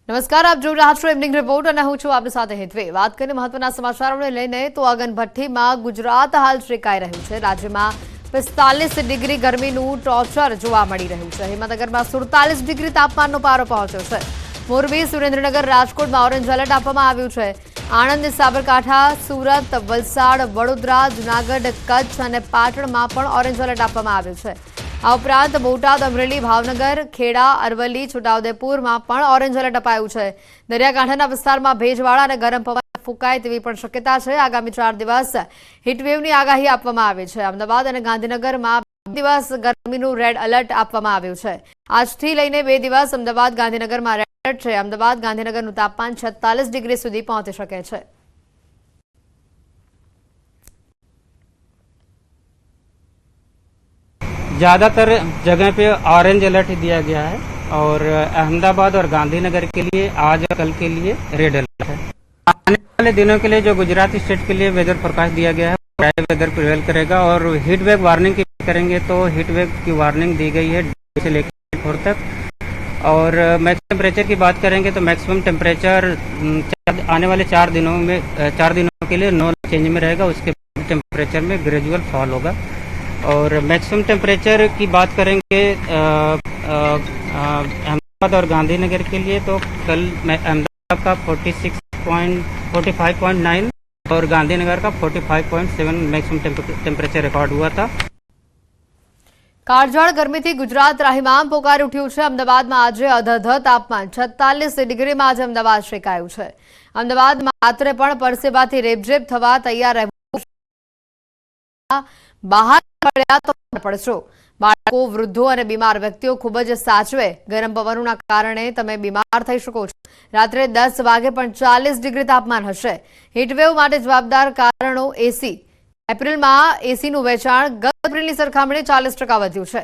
નમસ્કાર, આપ જોઈ રહ્યા છો ઇવનિંગ રિપોર્ટ અને હું છું આપની સાથે હેતવે। વાત કરીએ મહત્વના સમાચારોને લઈને તો અગનભઠ્ઠીમાં ગુજરાત હાલ શેકાઈ રહ્યું છે। રાજ્યમાં 45 ડિગ્રી ગરમીનું ટોર્ચર જોવા મળી રહ્યું છે। હિંમતનગરમાં 47 ડિગ્રી તાપમાનનો પારો પહોંચ્યો છે। મોરબી, સુરેન્દ્રનગર, રાજકોટમાં ઓરેન્જ એલર્ટ આપવામાં આવ્યું છે। આણંદ, સાબરકાંઠા, સુરત, વલસાડ, વડોદરા, જૂનાગઢ, કચ્છ અને પાટણમાં પણ ઓરેન્જ એલર્ટ આપવામાં આવ્યું છે। આ ઉપરાંત બોટાદ, અમરેલી, ભાવનગર, ખેડા, અરવલ્લી, છોટાઉદેપુરમાં પણ ઓરેન્જ એલર્ટ અપાયું છે। દરિયાકાંઠાના વિસ્તારમાં ભેજવાળા અને ગરમ પવન ફૂંકાય તેવી પણ શક્યતા છે। આગામી 4 દિવસ હીટવેવની આગાહી આપવામાં આવી છે। અમદાવાદ અને ગાંધીનગરમાં 2 દિવસ ગરમીનું રેડ એલર્ટ આપવામાં આવ્યું છે। આજથી લઈને 2 દિવસ અમદાવાદ, ગાંધીનગરમાં રેડ એલર્ટ છે। અમદાવાદ, ગાંધીનગરનું તાપમાન 46 ડિગ્રી સુધી પહોંચી શકે છે। ज़्यादातर जगह पे ऑरेंज अलर्ट दिया गया है और अहमदाबाद और गांधीनगर के लिए आज और कल के लिए रेड अलर्ट है। आने वाले दिनों के लिए जो गुजरात स्टेट के लिए वेदर फोरकास्ट दिया गया है ड्राई वेदर प्रिवेल करेगा और हीट वेव वार्निंग की बात करेंगे तो हीट वेव की वार्निंग दी गई है से लेकर 4 तक। और मैक्सिमम टेम्परेचर की बात करेंगे तो मैक्सिमम टेम्परेचर आने वाले 4 दिनों के लिए नो चेंज में रहेगा। उसके बाद टेम्परेचर में ग्रेजुअल फॉल होगा। और मैक्सिमम टेम्परेचर की बात करेंगे अहमदाबाद और गांधीनगर के लिए तो कल अहमदाबाद का 45.9 और गांधीनगर का 45.7 मैक्सिमम टेम्परेचर रिकॉर्ड हुआ था। કાળઝાળ ગરમીથી ગુજરાત ત્રાહિમામ પોકારી ઉઠ્યું છે। અમદાવાદમાં આજે અધધ તાપમાન 46 ડિગ્રીમાં આજે અમદાવાદ શેકાયું છે। અમદાવાદમાં રાત્રે પણ પરસેવાથી રેબઝેબ થવા તૈયાર રહેવું। બહાર નીકળ્યા તો પડશો। બાળકો, વૃદ્ધો અને બીમાર વ્યક્તિઓ ખૂબ જ સાચવે। ગરમ પવનોના કારણે તમે બીમાર થઈ શકો છો। રાત્રે 10 વાગે પણ 40 ડિગ્રી તાપમાન હશે। હીટવેવ માટે જવાબદાર કારણો એસી। એપ્રિલમાં એસીનું વેચાણ ગત એપ્રિલની સરખામણીએ 40% વધ્યું છે।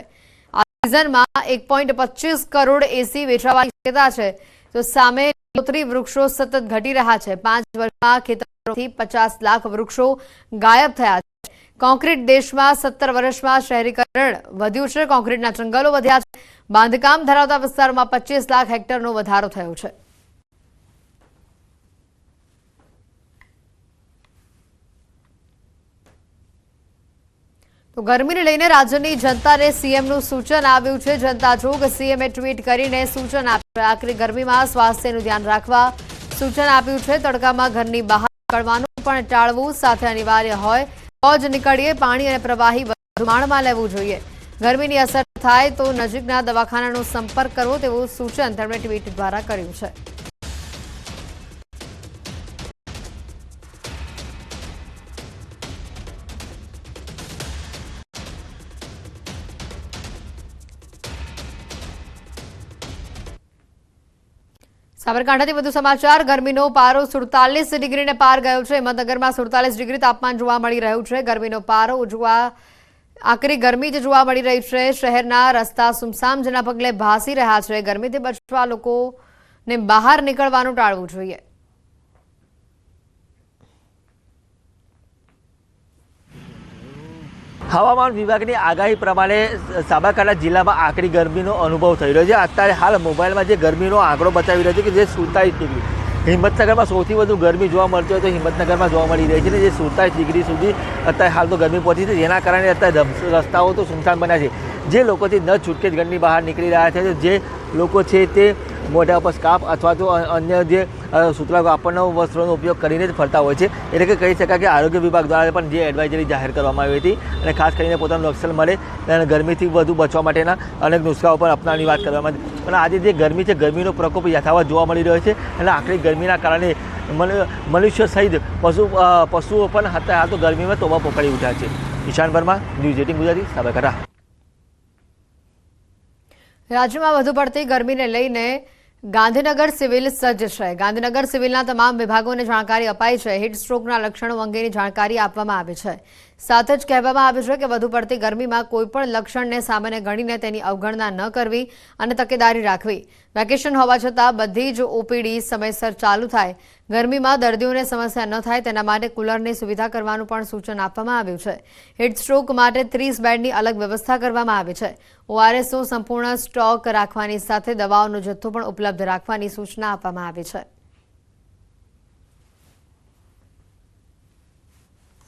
આ સિઝનમાં 1.25 કરોડ એસી વેચાવાની શક્યતા છે તો સામે લીલોતરી વૃક્ષો સતત ઘટી રહ્યા છે। 5 વર્ષમાં ખેતરોથી 50 લાખ વૃક્ષો ગાયબ થયા છે। કોન્ક્રીટ દેશમાં 17 વર્ષમાં શહેરીકરણ વધ્યું છે। કોન્ક્રીટના જંગલો વધ્યા છે। બાંધકામ ધરાવતા વિસ્તારોમાં 25 લાખ હેક્ટરનો વધારો થયો છે। તો ગરમીને લઈને રાજ્યની જનતાને સીએમનું સૂચન આવ્યું છે। જનતા જોગ સીએમએ ટ્વીટ કરીને સૂચન આપ્યું છે। આકરી ગરમીમાં સ્વાસ્થ્યનું ધ્યાન રાખવા સૂચન આપ્યું છે। તડકામાં ઘરની બહાર નીકળવાનું પણ ટાળવું, સાથે અનિવાર્ય હોય તો જ નીકળીએ। પાણી અને પ્રવાહી પ્રમાણમાં લેવું જોઈએ। ગરમીની અસર થાય તો નજીકના દવાખાનાનો સંપર્ક કરવો તેવું સૂચન તેમણે ટ્વીટ દ્વારા કર્યું છે। સાબરકાંઠાથી વધુ સમાચાર। ગરમીનો પારો 47 ડિગ્રીને પાર ગયો છે। હિંમતનગરમાં 47 ડિગ્રી તાપમાન જોવા મળી રહ્યું છે। ગરમીનો પારો આકરી ગરમી જ જોવા મળી રહી છે। શહેરના રસ્તા સુમસામ જેના પગલે ભાસી રહ્યા છે। ગરમીથી બચવા લોકોને બહાર નીકળવાનું ટાળવું જોઈએ। હવામાન વિભાગની આગાહી પ્રમાણે સાબરકાંઠા જિલ્લામાં આકરી ગરમીનો અનુભવ થઈ રહ્યો છે। અત્યારે હાલ મોબાઈલમાં જે ગરમીનો આંકડો બતાવી રહ્યો છે કે જે 47 ડિગ્રી હિંમતનગરમાં સૌથી વધુ ગરમી જોવા મળતી હોય તો હિંમતનગરમાં જોવા મળી રહી છે ને જે 47 ડિગ્રી સુધી અત્યારે હાલ તો ગરમી પહોંચી છે। જેના કારણે અત્યારે રસ્તાઓ તો સુમસામ બન્યા છે। જે લોકોથી ન છૂટકે જ ઘરની બહાર નીકળી રહ્યા છે, જે લોકો છે તે મોઢા ઉપર સ્કાર્ફ અથવા તો અન્ય જે સુતરાઉ કાપડના વસ્ત્રોનો ઉપયોગ કરીને જ ફરતા હોય છે। એટલે કે કહી શકાય કે આરોગ્ય વિભાગ દ્વારા પણ જે એડવાઇઝરી જાહેર કરવામાં આવી હતી અને ખાસ કરીને પોતાનું રક્ષણ મળે અને ગરમીથી વધુ બચવા માટેના અનેક નુસ્ખાઓ પણ અપનાવવાની વાત કરવામાં આવી। પણ આજે જે ગરમી છે, ગરમીનો પ્રકોપ યથાવત જોવા મળી રહ્યો છે અને આકરી ગરમીના કારણે મનુષ્ય સહિત પશુઓ પણ અત્યારે હાલ તો ગરમીમાં તોબા પોકારી ઉઠ્યા છે। ઈશાન વર્મા, ન્યૂઝ 18 ગુજરાતી, સાબરકાંઠા। રાજ્યમાં વધુ પડતી ગરમીને લઈને ગાંધીનગર સિવિલ સજ્જ છે। ગાંધીનગર સિવિલના તમામ વિભાગોને જાણકારી અપાઈ છે। હીટ સ્ટ્રોકના લક્ષણો અંગેની જાણકારી આપવામાં આવી છે। સાથે જ કહેવામાં આવ્યું છે કે વધુ પડતી ગરમીમાં કોઈપણ લક્ષણને સામાન્ય ગણીને તેની અવગણના ન કરવી અને તકેદારી રાખવી. વેકેશન હોવા છતાં બધી જ ઓપીડી સમયસર ચાલુ થાય, ગરમીમાં દર્દીઓને સમસ્યા ન થાય તેના માટે કુલરની સુવિધા કરવાનું પણ સૂચન આપવામાં આવ્યું છે. હીટસ્ટ્રોક માટે 30 બેડની અલગ વ્યવસ્થા કરવામાં આવી છે. ઓઆરએસનો સંપૂર્ણ સ્ટોક રાખવાની સાથે દવાઓનો જથ્થો પણ ઉપલબ્ધ રાખવાની સૂચના આપવામાં આવી છે.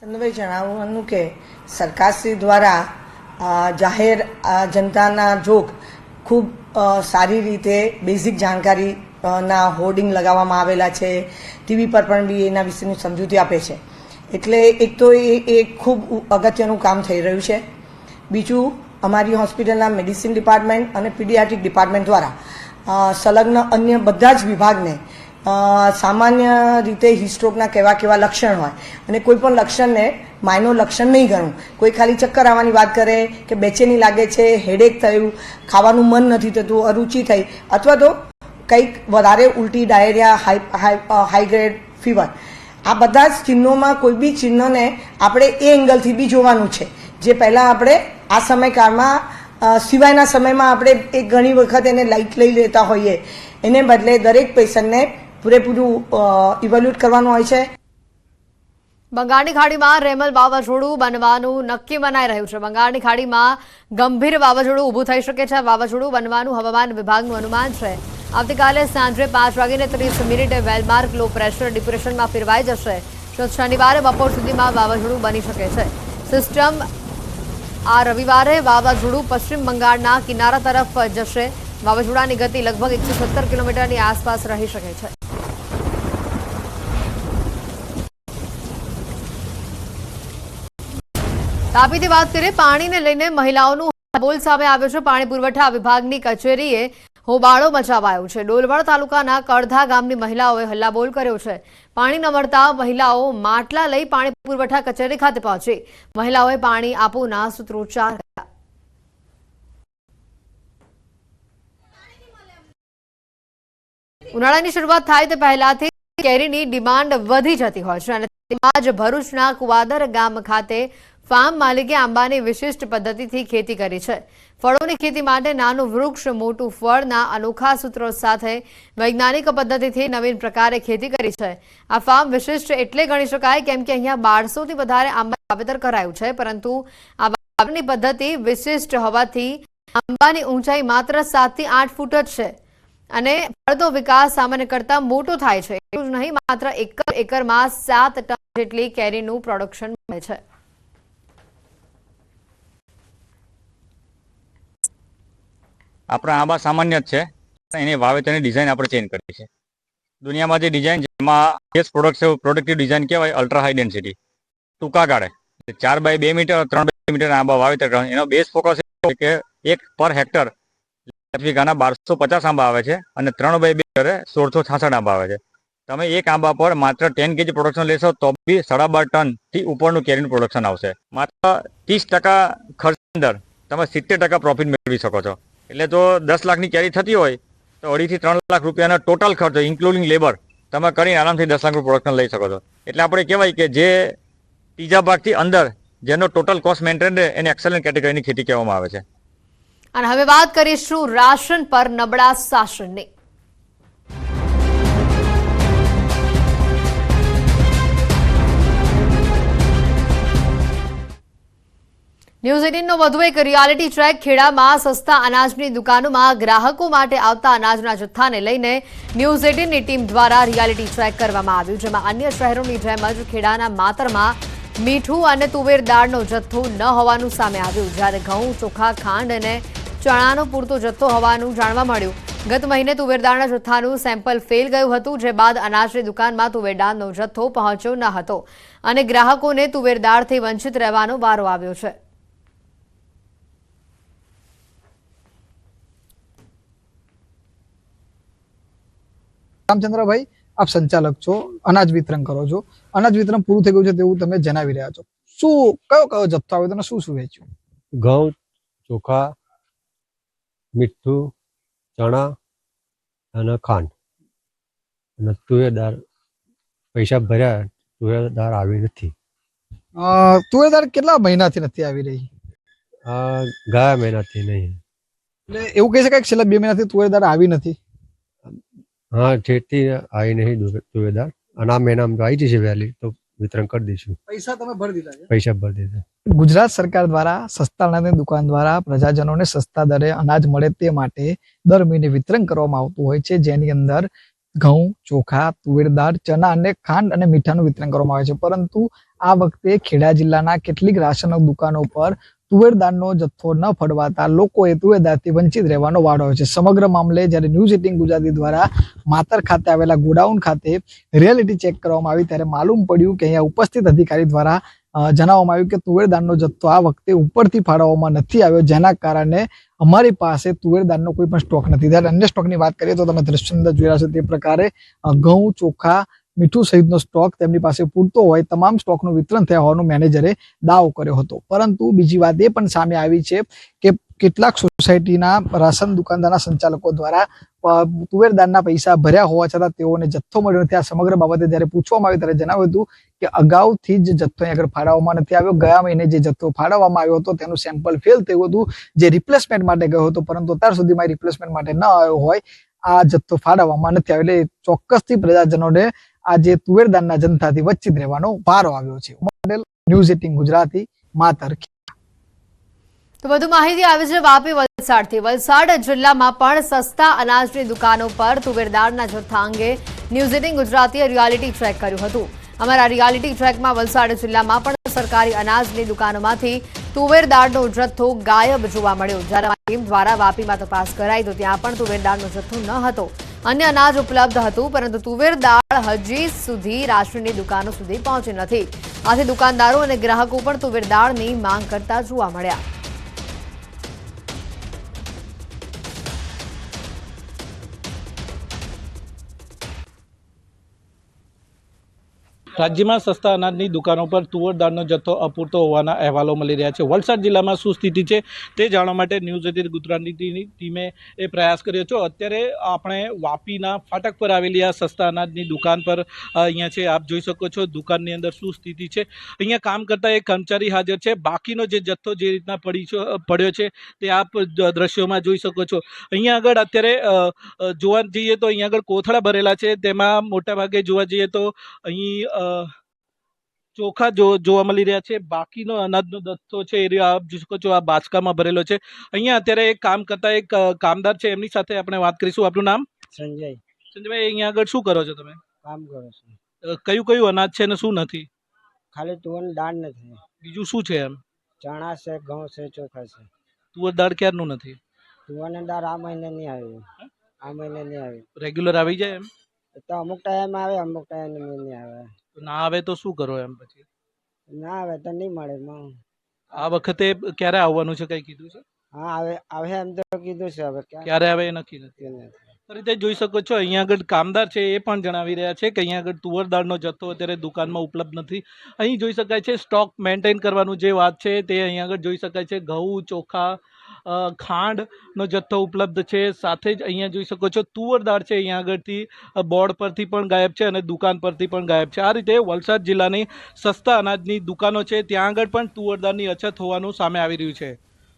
ચંદ્રભાઈ જણાવવાનું કે સરકારશ્રી દ્વારા જાહેર જનતાના જોગ ખૂબ સારી રીતે બેઝિક જાણકારી ના હોર્ડિંગ લગાવવામાં આવેલા છે. ટીવી પર પણ બી એના વિશેની સમજૂતી આપે છે. એટલે એક તો એ ખૂબ અગત્યનું કામ થઈ રહ્યું છે. બીજું, અમારી હોસ્પિટલના મેડિસિન ડિપાર્ટમેન્ટ અને પીડિયાટ્રિક ડિપાર્ટમેન્ટ દ્વારા સંલગ્ન અન્ય બધા જ વિભાગને સામાન્ય રીતે હિસ્ટ્રોકના કેવા લક્ષણ હોય અને કોઈ પણ લક્ષણને માયનો લક્ષણ નહીં ગણવું. કોઈ ખાલી ચક્કર આવવાની વાત કરે કે બેચેની લાગે છે, હેડેક થયું, ખાવાનું મન નથી થતું, અરુચિ થઈ, અથવા તો કંઈક વધારે ઉલટી, ડાયરિયા, હાઈ ગ્રેડ ફીવર, આ બધા જ ચિહ્નોમાં કોઈ બી ચિહ્નને આપણે એ એંગલથી બી જોવાનું છે, જે પહેલાં આપણે આ સમયકાળમાં સિવાયના સમયમાં આપણે એક ઘણી વખત એને લાઇટ લઈ લેતા હોઈએ. એને બદલે દરેક પેશન્ટને પૂરેપૂરું ઇવેલ્યુએટ કરવાનું હોય છે. બંગાળની ખાડીમાં રેમલ વાવાઝોડું બનવાનું નક્કી મનાઈ રહ્યું છે. બંગાળની ખાડીમાં ગંભીર વાવાઝોડું ઊભું થઈ શકે છે. વાવાઝોડું બનવાનું હવામાન વિભાગનું અનુમાન છે. આવતીકાલે સાંજે 5:30 વેલમાર્ક લો પ્રેશર ડિપ્રેશનમાં ફેરવાઈ જશે. શનિવારે બપોર સુધીમાં વાવાઝોડું બની શકે છે. સિસ્ટમ આ રવિવારે વાવાઝોડું પશ્ચિમ બંગાળના કિનારા તરફ જશે. વાવાઝોડાની ગતિ લગભગ 170 કિલોમીટરની આસપાસ રહી શકે છે. તાપીથી વાત કરીએ. પાણીને લઈને મહિલાઓનું બોલ સામે આવ્યો છે. પાણી પુરવઠા વિભાગની કચેરીએ હોબાળો મચાવાયો છે. ડોલવણ તાલુકાના કડધા ગામની મહિલાઓએ હલ્લાબોલ કર્યો છે. પાણી ન મળતા મહિલાઓ માટલા લઈ પાણી પુરવઠા કચેરી ખાતે પહોંચી. મહિલાઓએ પાણી આપોના સૂત્રોચ્ચાર કર્યા. ઉનાળાની શરૂઆત થાય તે પહેલાથી કેરીની ડિમાન્ડ વધી જતી હોય છે અને તેમાં જ ભરૂચના કુવાદર ગામ ખાતે ફાર્મ માલિકે આંબાની વિશિષ્ટ પદ્ધતિથી ખેતી કરી છે. ફળોની ખેતી માટે નાનું વૃક્ષ મોટું ફળના અનોખા સૂત્રો સાથે વૈજ્ઞાનિક પદ્ધતિથી નવીન પ્રકારે ખેતી કરી છે. આ ફાર્મ વિશિષ્ટ એટલે ગણી શકાય કેમ કે અહીંયા 1200થી વધારે આંબાનું વાવેતર કરાયું છે. પરંતુ આ વાવેતરની પદ્ધતિ વિશિષ્ટ હોવાથી આંબાની ઊંચાઈ માત્ર 7 થી 8 ફૂટ જ છે અને ફળનો વિકાસ સામાન્ય કરતા મોટો થાય છે. એટલું જ નહીં, માત્ર એકરમાં 7 ટન જેટલી કેરીનું પ્રોડક્શન મળે છે. આપણા આંબા સામાન્ય જ છે, એની વાવેતરની ડિઝાઇન આપણે ચેન્જ કરી છે. દુનિયામાં જે ડિઝાઇન જેમાં બેસ્ટ પ્રોડક્ટિવ ડિઝાઇન કહેવાય અલ્ટ્રા હાઈ ડેન્સિટી, ટૂંકા ગાળે 4x2 મીટર 3x2 મીટર આંબા વાવેતર કરવાનો. એનો બેઝ ફોકસ છે કે એક પર હેક્ટર વીઘાના 1250 આંબા આવે છે અને 3x2 મીટરે 1666 આંબા આવે છે. તમે એક આંબા પર માત્ર 10 kg પ્રોડક્શન લેશો તો બી 12.5 ટનથી ઉપરનું કેરીનું પ્રોડક્શન આવશે. માત્ર 30% ખર્ચ અંદર તમે 70% પ્રોફિટ મેળવી શકો છો. એટલે તો 10 લાખની કેરી થતી હોય તો 2.5 થી 3 લાખ રૂપિયાનો ટોટલ ખર્ચ ઇન્ક્લુડિંગ લેબર તમે કરીને આરામથી 10 લાખનું પ્રોડક્શન લઈ શકો છો. એટલે આપણે કહેવાય કે જે ત્રીજા ભાગથી અંદર જેનો ટોટલ કોસ્ટ મેન્ટેન રહે એને એક્સલન્ટ કેટેગરીની ખેતી કહેવામાં આવે છે. અને હવે વાત કરીશું રાશન પર નબળા શાસનની. ન્યૂઝ 18નો વધુ એક રિયાલિટી ચેક. ખેડામાં સસ્તા અનાજની દુકાનોમાં ગ્રાહકો માટે આવતા અનાજના જથ્થાને લઈને ન્યૂઝ 18ની ટીમ દ્વારા રિયાલિટી ચેક કરવામાં આવ્યું, જેમાં અન્ય શહેરોની જેમ જ ખેડાના માતરમાં મીઠું અને તુવેર દાળનો જથ્થો ન હોવાનું સામે આવ્યું, જ્યારે ઘઉં, ચોખા, ખાંડ અને ચણાનો પૂરતો જથ્થો હોવાનું જાણવા મળ્યું. ગત મહિને તુવેરદાળના જથ્થાનું સેમ્પલ ફેલ ગયું હતું, જે બાદ અનાજની દુકાનમાં તુવેરદાળનો જથ્થો પહોંચ્યો ન હતો અને ગ્રાહકોને તુવેરદાળથી વંચિત રહેવાનો વારો આવ્યો છે. રામચંદ્રભાઈ, આપ સંચાલક છો, અનાજ વિતરણ કરો છો. અનાજ વિતરણ પૂરું થઈ ગયું છે તેવું તમે જણાવી રહ્યા છો. શું કયો જથ્થો આવ્યો તમે શું વેચ્યું? ઘઉં, ચોખા, મીઠું, ચણા અને ખાંડ અને તુવેર દાળ. પૈસા ભર્યા, તુવેર દાળ આવી નથી. તુવેર દાળ કેટલા મહિનાથી નથી આવી રહી? આ ગયા મહિનાથી નહીં. એટલે એવું કહી શકાય કે છેલ્લા 2 મહિનાથી તુવેર દાળ આવી નથી. હા, ઠેઠથી આવી નહીં તુવેર દાળ, અને આ મહિનામાં તો આવી જશે વહેલી, તો વિતરણ કરી દઈશું. પૈસા તમે ભરી દીધા છે? પૈસા ભરી દીધા. ગુજરાત સરકાર દ્વારા સસ્તા અનાજની દુકાન દ્વારા પ્રજાજનોને સસ્તા દરે અનાજ મળે તે માટે દર મહિને વિતરણ કરવામાં આવતું હોય છે, જેની અંદર ઘઉં, ચોખા, તુવેર દાળ, ચણા અને ખાંડ અને મીઠાનું વિતરણ કરવામાં આવે છે. પરંતુ આ વખતે ખેડા જિલ્લાના કેટલીક રાશન દુકાનો પર તુવેર દાળનો જથ્થો ન ફળવાતા લોકોએ તુવેર દાળથી વંચિત રહેવાનો વારો આવ્યો છે. સમગ્ર મામલે જ્યારે ન્યૂઝ 18 ગુજરાતી દ્વારા માતર ખાતે આવેલા ગોડાઉન ખાતે રિયાલિટી ચેક કરવામાં આવી ત્યારે માલુમ પડ્યું કે અહીંયા ઉપસ્થિત અધિકારી દ્વારા જણાવવામાં આવ્યું કે તુવેર દાળનો જથ્થો આ વખતે ઉપરથી ફાળવવામાં નથી આવ્યો, જેના કારણે અમારી પાસે તુવેર દાળનો કોઈ પણ સ્ટોક નથી. ત્યારે અન્ય સ્ટોકની વાત કરીએ તો તમે દ્રશ્ય અંદર જોઈ રહ્યા છો તે પ્રકારે ઘઉં, ચોખા, મીઠું સહિતનો સ્ટોક તેમની પાસે પૂરતો હોય તમામ સ્ટોકનું વિતરણ થયા હોવાનું મેનેજરે દાવો કર્યો હતો. પરંતુ બીજી વાત એ પણ સામે આવી છે કે કેટલાક સોસાયટીના રાશન દુકાનદારના સંચાલકો દ્વારા તુવેર દાળના પૈસા ભર્યા હોવા છતાં તેઓને જથ્થો મળ્યો નથી. આ સમગ્ર બાબતે જ્યારે પૂછવામાં આવ્યું ત્યારે જણાવ્યું હતું કે અગાઉથી જ જથ્થો આગળ ફાળવવામાં નથી આવ્યો. ગયા મહિને જે જથ્થો ફાળવવામાં આવ્યો હતો તેનું સેમ્પલ ફેલ થયું હતું, જે રિપ્લેસમેન્ટ માટે ગયો હતો, પરંતુ અત્યાર સુધીમાં રિપ્લેસમેન્ટ માટે ન આવ્યો હોય આ જથ્થો ફાળવવામાં નથી આવ્યો. એટલે ચોક્કસથી પ્રજાજનોને આજે તુવેર દાળના જથ્થાથી વંચિત રહેવાનો વારો આવ્યો છે. ન્યૂઝ 18 ગુજરાતી, માતર. તો વધુ માહિતી આવી છે વાપી વલસાડથી. વલસાડ જિલ્લામાં પણ સસ્તા અનાજની દુકાનો પર તુવેર દાળના જથ્થા અંગે ન્યૂઝ 18 ગુજરાતીએ રિયાલિટી ચેક કર્યું હતું. અમારા રિયાલિટી ચેકમાં વલસાડ જિલ્લામાં પણ સરકારી અનાજની દુકાનોમાંથી તુવેર દાળનો જથ્થો ગાયબ જોવા મળ્યો. જ્યારે ટીમ દ્વારા વાપીમાં તપાસ કરાઈ તો ત્યાં પણ તુવેર દાળનો જથ્થો ન હતો. અન્ય અનાજ ઉપલબ્ધ હતું, પરંતુ તુવેર દાળ હજી સુધી રાશનની દુકાનો સુધી પહોંચી નથી. આથી દુકાનદારો અને ગ્રાહકો પણ તુવેર દાળની માંગ કરતા જોવા મળ્યા. રાજ્યમાં સસ્તા અનાજની દુકાનો પર તુવેર દાળનો જથ્થો અપૂરતો હોવાના અહેવાલો મળી રહ્યા છે. વલસાડ જિલ્લામાં શું સ્થિતિ છે તે જાણવા માટે ન્યૂઝ 18 ગુજરાતીની ટીમે એ પ્રયાસ કર્યો છે. અત્યારે આપણે વાપીના ફાટક પર આવેલી આ સસ્તા અનાજની દુકાન પર અહીંયા છે. આપ જોઈ શકો છો દુકાનની અંદર શું સ્થિતિ છે. અહીંયા કામ કરતા એક કર્મચારી હાજર છે. બાકીનો જે જથ્થો જે રીતના પડ્યો છે તે આપ દ્રશ્યોમાં જોઈ શકો છો. અહીંયા આગળ અત્યારે જોવા જઈએ તો અહીંયા આગળ કોથળા ભરેલા છે. તેમાં મોટાભાગે જોવા જઈએ તો અહીં ચોખા જોવા મળી રહ્યા છે. બાકીનો અનાજનો જથ્થો છે એ આપ જોઈ શકો છો આ બાચકામાં ભરેલો છે. અહીંયા અત્યારે એક કામ કરતા એક કામદાર છે, એમની સાથે આપણે વાત કરીશું. આપનું નામ? સંજય. સંજયભાઈ, અહીંયા આગળ શું કરો છો તમે? કામ કરો છો. કયું કયું અનાજ છે ને શું નથી? ખાલી તુવેર દાળ નથી. બીજું શું છે? એમ ચણા છે, ઘઉં છે, ચોખા છે. તુવેર દાળ ક્યારનું નથી? તુવેરની દાળ આ મહિને નહીં આવી. આ મહિને નહીં આવી. રેગ્યુલર આવી જાય એમ? તો અમુક ટાઈમ આવે, અમુક ટાઈમ નહીં આવે. ના આવે તો શું કરો એમ? પછી ના આવે તો નહીં મળે. આ વખતે ક્યારે આવવાનું છે, કઈ કીધું છે? હા, આવે એમ તો કીધું છે. હવે ક્યારે આવે એ નક્કી નથી. રીતે જોઈ શકો છો અહીંયા આગળ કામદાર છે એ પણ જણાવી રહ્યા છે કે અહીંયા આગળ તુવેર દાળનો જથ્થો અત્યારે દુકાનમાં ઉપલબ્ધ નથી. અહીં જોઈ શકાય છે સ્ટોક મેન્ટેન કરવાનું જે વાત છે તે અહીંયા આગળ જોઈ શકાય છે. ઘઉં, ચોખા, ખાંડનો જથ્થો ઉપલબ્ધ છે. સાથે જ અહીંયા જોઈ શકો છો તુવેર દાળ છે અહીંયા આગળથી બોર્ડ પરથી પણ ગાયબ છે અને દુકાન પરથી પણ ગાયબ છે. આ રીતે વલસાડ જિલ્લાની સસ્તા અનાજની દુકાનો છે ત્યાં આગળ પણ તુવેર દાળની અછત હોવાનું સામે આવી રહ્યું છે.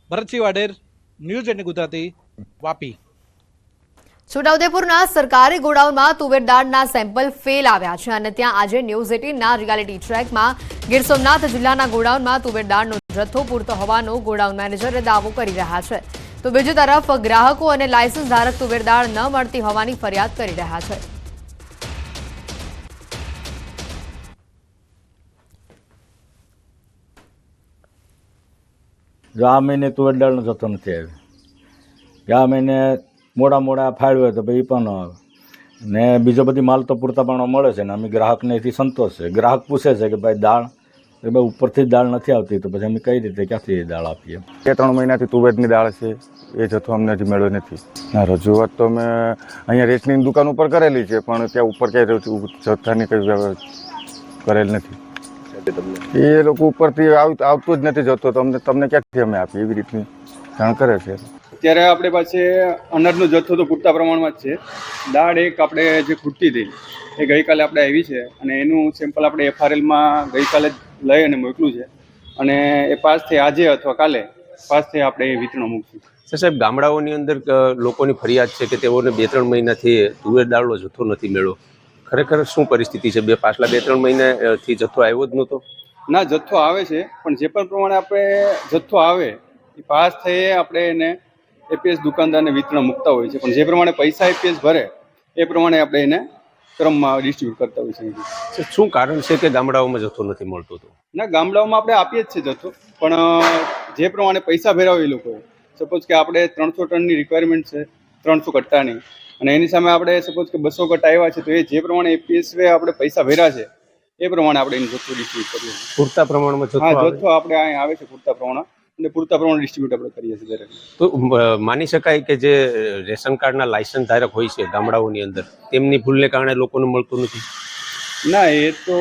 ભરતસિંહ વાડેર, ન્યૂઝ 18 ગુજરાતી, વાપી. છોટાઉદેપુરના સરકારી ગોડાઉનમાં તુવેર દાળના સેમ્પલ ફેલ આવ્યા છે અને ત્યાં આજે ન્યૂઝ 18ના રિયાલિટી ટ્રેકમાં ગીર સોમનાથ જિલ્લાના ગોડાઉનમાં તુવેર દાળનો જથ્થો પૂરતો હોવાનો ગોડાઉન મેનેજરે દાવો કરી રહ્યા છે. તો બીજી તરફ ગ્રાહકો અને લાયસન્સ ધારક તુવેર દાળ ન મળતી હોવાની ફરિયાદ કરી રહ્યા છે. જો આ મહિને તુવેર દાળનો જથ્થો નથી આવ્યો. આ મહિને મોડા ફાળવે તો ભાઈ પણ આવે ને બીજો બધી માલ તો પૂરતા પ્રમાણમાં મળે છે ને અમે ગ્રાહકને એથી સંતોષ છે. ગ્રાહક પૂછે છે કે ભાઈ દાળ એ ભાઈ ઉપરથી જ દાળ નથી આવતી તો પછી અમે કઈ રીતે ક્યાંથી દાળ આપીએ? 2-3 મહિનાથી તુવેરની દાળ છે એ જથ્થો અમને હજી મળ્યો નથી. ના, રજૂઆત તો અમે અહીંયા રેશનિંગ દુકાન ઉપર કરેલી છે પણ ત્યાં ઉપર ક્યાંય જથ્થાની કંઈ કરેલ નથી. એ લોકો ઉપરથી આવતું જ નથી જથ્થો તો તમને ક્યાંથી અમે આપીએ એવી રીતની જાણ કરે છે. અત્યારે આપણી પાસે અનાજનો જથ્થો તો પૂરતા પ્રમાણમાં જ છે. દાળ એક આપણે જે ખૂટતી હતી એ ગઈકાલે આપણે આવી છે અને એનું સેમ્પલ આપણે FRLમાં ગઈકાલે જ લઈ અને મોકલું છે અને એ પાસ થઈ આજે અથવા કાલે પાસ થઈ આપણે એ વિતરણ મૂકશું. સાહેબ, ગામડાઓની અંદર લોકોની ફરિયાદ છે કે તેઓને 2-3 મહિનાથી તુવેર દાળનો જથ્થો નથી મળ્યો. ખરેખર શું પરિસ્થિતિ છે? પાછલા 2-3 મહિનાથી જથ્થો આવ્યો જ નહોતો? ના, જથ્થો આવે છે, પણ જે પણ પ્રમાણે આપણે જથ્થો આવે એ પાસ થઈ આપણે એને એપીએસ દુકાનદારને વિતરણ મૂકતા હોય છે, પણ જે પ્રમાણે પૈસા એપીએસ ભરે એ પ્રમાણે આપણે એને ક્રમમાં ડિસ્ટ્રીબ્યુટ કરતા હોય છે. શું કારણ છે કે ગામડાઓમાં જથ્થો નથી મળતો? તો ના, ગામડાઓમાં આપણે આપીએ જ છે જથ્થો, પણ જે પ્રમાણે પૈસા ભરાવે એ લોકોએ, સપોઝ કે આપણે 300 ટનની રિક્વાયરમેન્ટ છે 300 કટ્ટાની, અને એની સામે આપણે સપોઝ કે 200 કટ્ટા આવ્યા છે, તો એ જે પ્રમાણે એપીએસ આપણે પૈસા ભર્યા છે એ પ્રમાણે આપણે એનું જથ્થો ડિસ્ટ્રીબ્યુટ કરીએ છીએ. પૂરતા પ્રમાણમાં જથ્થો આપણે અહીં આવે છે પૂરતા પ્રમાણમાં, અને પૂરતા પ્રમાણે ડિસ્ટ્રીબ્યુટ આપણે કરીએ છીએ દરેક. તો માની શકાય કે જે રેશન કાર્ડના લાયસન્સ ધારક હોય છે ગામડાઓની અંદર, તેમની ભૂલને કારણે લોકોને મળતું નથી? ના, એ તો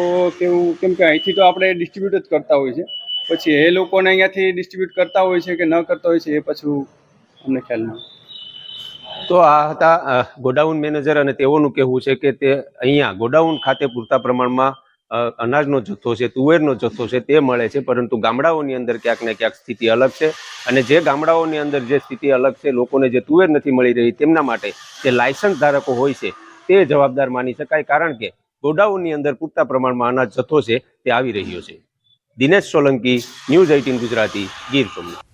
કેમ કે અહીંથી તો આપણે ડિસ્ટ્રીબ્યુટ જ કરતા હોય છે, પછી એ લોકોને અહીંયાથી ડિસ્ટ્રીબ્યુટ કરતા હોય છે કે ન કરતા હોય છે એ પાછું અમને ખ્યાલ ન. તો આ હતા ગોડાઉન મેનેજર, અને તેઓનું કહેવું છે કે તે અહીંયા ગોડાઉન ખાતે પૂરતા પ્રમાણમાં અનાજનો જથ્થો છે, તુવેરનો જથ્થો છે તે મળે છે, પરંતુ ગામડાઓની અંદર ક્યાંક ને ક્યાંક સ્થિતિ અલગ છે. અને જે ગામડાઓની અંદર જે સ્થિતિ અલગ છે, લોકોને જે તુવેર નથી મળી રહી, તેમના માટે જે લાયસન્સ ધારકો હોય છે તે જવાબદાર માની શકાય, કારણ કે ગોડાઉનની અંદર પૂરતા પ્રમાણમાં અનાજ જથ્થો છે તે આવી રહ્યો છે. દિનેશ સોલંકી, ન્યૂઝ 18 ગુજરાતી, ગીર સોમનાથ.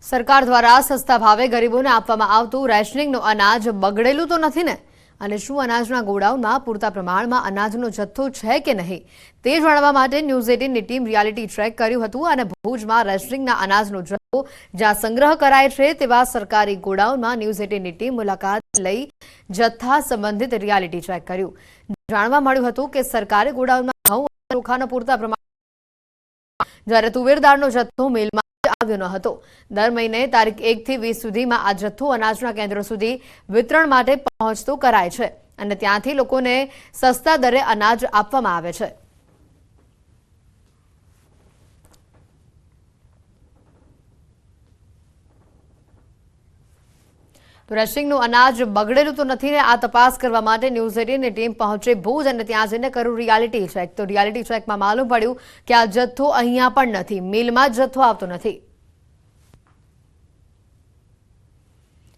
સરકાર દ્વારા સસ્તા ભાવે ગરીબોને આપવામાં આવતું રેશનિંગનું અનાજ બગડેલું તો નથી ને? અને શું અનાજના ગોડાઉનમાં પૂરતા પ્રમાણમાં અનાજનો જથ્થો છે કે નહીં તે જાણવા માટે ન્યૂઝ 18ની ટીમ રિયાલિટી ટ્રેક કર્યું હતું અને ભુજમાં રેશનિંગના અનાજનો જથ્થો જ્યાં સંગ્રહ કરાય છે તેવા સરકારી ગોડાઉનમાં ન્યૂઝ 18ની ટીમ મુલાકાત લઈ જથ્થા સંબંધિત રિયાલિટી ટ્રેક કર્યું. જાણવા મળ્યું હતું કે સરકારી ગોડાઉનમાં ઘઉં અને ચોખાનો પૂરતા પ્રમાણ, જ્યારે તુવેર દાળનો જથ્થો મિલમાં આવ્યો ન હતો. દર મહિને તારીખ 1 થી 20 સુધીમાં આ જથ્થો અનાજના કેન્દ્રો સુધી વિતરણ માટે પહોંચતો કરાય છે અને ત્યાંથી લોકોને સસ્તા દરે અનાજ આપવામાં આવે છે. તો રેશનિંગનું અનાજ બગડેલું તો નથી ને? આ તપાસ કરવા માટે ન્યૂઝ 18ની ટીમ પહોંચે ભુજ અને ત્યાં જઈને કર્યું રિયાલિટી ચેક. તો રિયાલિટી ચેકમાં માલુમ પડ્યું કે આ જથ્થો અહીંયા પણ નથી, મિલમાં જ જથ્થો આવતો નથી.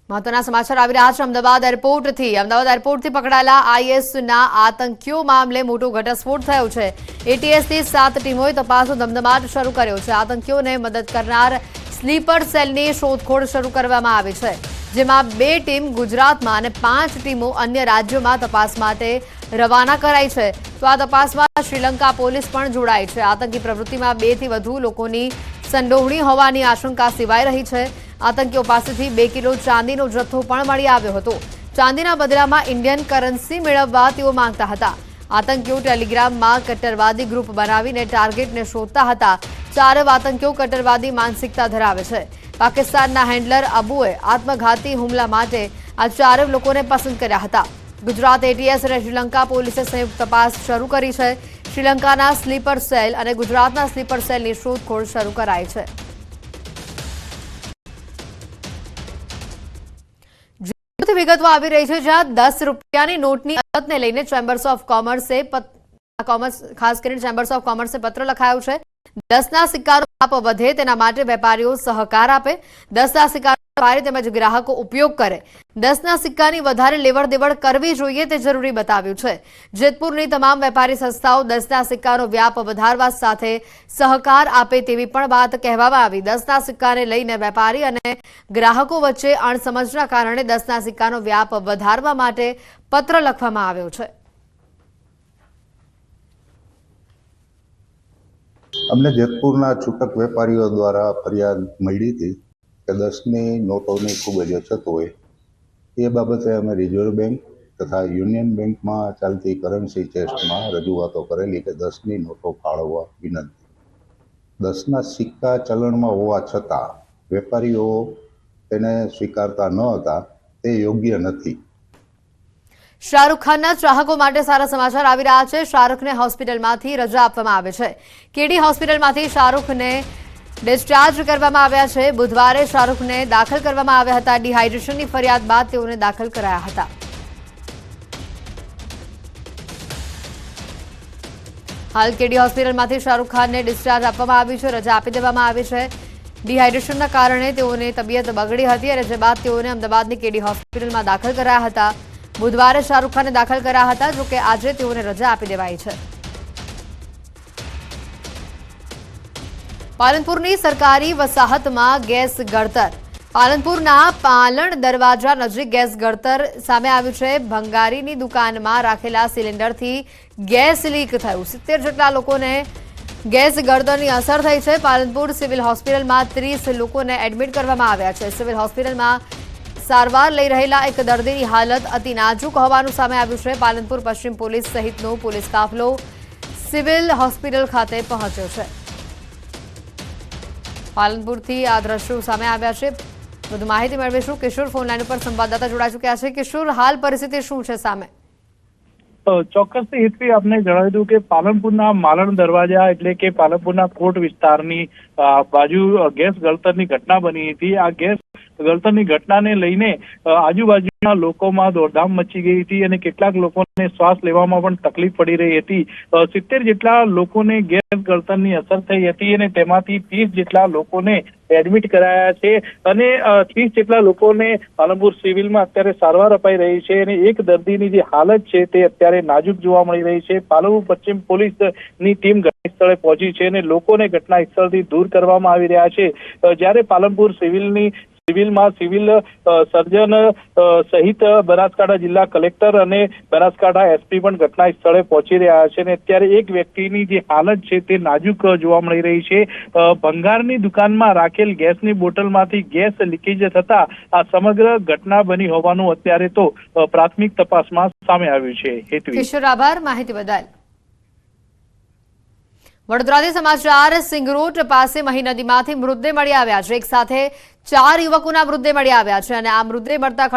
મહત્વના સમાચાર આવી રહ્યા છે અમદાવાદ એરપોર્ટથી. અમદાવાદ એરપોર્ટથી પકડાયેલા આઈએસના આતંકીઓ મામલે મોટો ઘટસ્ફોટ થયો છે. એટીએસની 7 ટીમોએ તપાસનો ધમધમાટ શરૂ કર્યો છે. આતંકીઓને મદદ કરનાર સ્લીપર સેલની શોધખોળ શરૂ કરવામાં આવી છે, જેમાં 2 ટીમ ગુજરાતમાં અને 5 ટીમો અન્ય રાજ્યોમાં તપાસ માટે રવાના કરાઈ છે. તો આ તપાસમાં શ્રીલંકા પોલીસ પણ જોડાઈ છે. આતંકી પ્રવૃત્તિમાં 2 થી વધુ લોકોની સંડોવણી હોવાની આશંકા સેવાઈ રહી છે. આતંકીઓ પાસેથી 2 કિલો ચાંદીનો જથ્થો પણ મળી આવ્યો હતો. ચાંદીના બદલામાં ઇન્ડિયન કરન્સી મેળવવા તેઓ માંગતા હતા. આતંકીઓ ટેલિગ્રામમાં કટ્ટરવાદી ગ્રુપ બનાવીને ટાર્ગેટને શોધતા હતા. 4 આતંકીઓ કટ્ટરવાદી માનસિકતા ધરાવે છે. પાકિસ્તાનના હેન્ડલર અબુએ આત્મઘાતી હુમલા માટે આ 4 લોકોને પસંદ કર્યા હતા. ગુજરાત એટીએસ અને શ્રીલંકા પોલીસે સંયુક્ત તપાસ શરૂ કરી છે. શ્રીલંકાના સ્લીપર સેલ અને ગુજરાતના સ્લીપર સેલની શોધખોળ શરૂ કરાઈ છે. વિગતો આવી રહી છે, જ્યાં 10 રૂપિયાની નોટની અછતને લઈને ચેમ્બર્સ ઓફ કોમર્સે ખાસ કરીને ચેમ્બર્સ ઓફ કોમર્સે પત્ર લખાયો છે. 10ના સિક્કાનો માપ વધે તેના માટે વેપારીઓ સહકાર આપે. 10ના સિક્કાનો વેપારી તેમજ ગ્રાહકો ઉપયોગ કરે. 10ના સિક્કાની વધારે લેવડ દેવડ કરવી જોઈએ તે જરૂરી બતાવ્યું છે. જેતપુરની તમામ વેપારી સંસ્થાઓ 10ના સિક્કાનો વ્યાપ વધારવા સાથે સહકાર આપે તેવી પણ વાત કહેવામાં આવી. 10ના સિક્કાને લઈને વેપારી અને ગ્રાહકો વચ્ચે અણસમજના કારણે 10ના સિક્કાનો વ્યાપ વધારવા માટે પત્ર લખવામાં આવ્યો છે. અમને જેતપુરના છૂટક વેપારીઓ દ્વારા ફરિયાદ મળી હતી કે 10ની નોટોની ખૂબ જ અછત હોય. એ બાબતે અમે રિઝર્વ બેંક તથા યુનિયન બેંકમાં ચાલતી કરન્સી ટેસ્ટમાં રજૂઆતો કરેલી કે 10ની નોટો ફાળવવા વિનંતી. 10ના સિક્કા ચલણમાં હોવા છતાં વેપારીઓ તેને સ્વીકારતા ન હતા તે યોગ્ય નથી. શાહરૂખ ખાનના ચાહકો માટે સારા સમાચાર આવી રહ્યા છે. શાહરૂખને હોસ્પિટલમાંથી રજા આપવામાં આવે છે. કેડી હોસ્પિટલમાંથી શાહરૂખને ડિસ્ચાર્જ કરવામાં આવ્યા છે. બુધવારે શાહરૂખને દાખલ કરવામાં આવ્યા હતા. ડિહાઇડ્રેશનની ફરિયાદ બાદ તેઓને દાખલ કરાયા હતા. હાલ કેડી હોસ્પિટલમાંથી શાહરૂખ ખાનને ડિસ્ચાર્જ આપવામાં આવ્યું છે, રજા આપી દેવામાં આવી છે। ડિહાઇડ્રેશનના કારણે તેઓની તબિયત બગડી હતી અને જે બાદ તેઓને અમદાવાદની કેડી હોસ્પિટલમાં દાખલ કરાયા હતા। બુધવારે શાહરૂખ ખાનને દાખલ કરાયા હતા, જોકે આજે તેઓને રજા આપી દેવાઈ છે। પાલનપુરની સરકારી વસાહતમાં ગેસ ગળતર। પાલનપુરના પાલણ દરવાજા નજીક ગેસ ગળતર સામે આવ્યું છે। ભંગારીની દુકાનમાં રાખેલા સિલિન્ડરથી ગેસ લીક થયું। 70 જેટલા લોકોને ગેસ ગળતરની અસર થઈ છે। પાલનપુર સિવિલ હોસ્પિટલમાં 30 લોકોને એડમિટ કરવામાં આવ્યા છે। સિવિલ હોસ્પિટલમાં સારવાર લઈ રહેલા એક દર્દીની હાલત અતિ નાજુક હોવાનું સામે આવ્યું છે। પાલનપુર પશ્ચિમ પોલીસ સહિતનો પોલીસ કાફલો સિવિલ હોસ્પિટલ ખાતે પહોંચ્યો છે। પાલનપુરથી આ દ્રશ્યો સામે આવ્યા છે। વધુ માહિતી મેળવીશું। કિશોર ફોન લાઈન ઉપર સંવાદદાતા જોડાઈ ચૂક્યા છે। કિશોર, હાલ પરિસ્થિતિ શું છે સામે? ચોક્કસથી હેતવી આપને જણાવી દઉં કે પાલનપુરના માલણ દરવાજા એટલે કે પાલનપુરના કોટ વિસ્તારની બાજુ ગેસ ગળતરની ઘટના બની હતી। આ ગેસ ગળતરની ઘટનાને લઈને આજુબાજુના લોકોમાં દોડધામ મચી ગઈ હતી અને કેટલાક લોકોને શ્વાસ લેવામાં પણ તકલીફ પડી રહી હતી। 70 જેટલા લોકોને ગેસ ગળતરની અસર થઈ હતી અને તેમાંથી 30 જેટલા લોકોને એડમિટ કરાયા છે અને 30 જેટલા લોકોને પાલનપુર સિવિલમાં અત્યારે સારવાર અપાઈ રહી છે અને એક દર્દીની જે હાલત છે તે અત્યારે નાજુક જોવા મળી રહી છે। પાલનપુર પશ્ચિમ પોલીસની ટીમ ઘટના સ્થળે પહોંચી છે અને લોકોને ઘટના સ્થળથી દૂર કરવામાં આવી રહ્યા છે। જ્યારે પાલનપુર સિવિલમાં સિવિલ સર્જન સહિત બનાસકાંઠા જિલ્લા કલેક્ટર અને બનાસકાંઠા એસપી પણ ઘટના સ્થળે પહોંચી રહ્યા છે અને અત્યારે એક વ્યક્તિની જે હાલત છે તે નાજુક જોવા મળી રહી છે। ભંગારની દુકાનમાં રાખેલ ગેસની બોટલમાંથી ગેસ લીકેજ થતા આ સમગ્ર ઘટના બની હોવાનું અત્યારે તો પ્રાથમિક તપાસમાં સામે આવ્યું છે। કિશોર, આભાર માહિતી બદલ। વડોદરાથી સમાચાર। સિંગરોટ પાસે મહી નદીમાંથી મૃતદેહ મળી આવ્યા છે। એક સાથે 4 યુવકોના મૃતદેહ મળી આવ્યા છે અને આ મૃતદેહ મળતા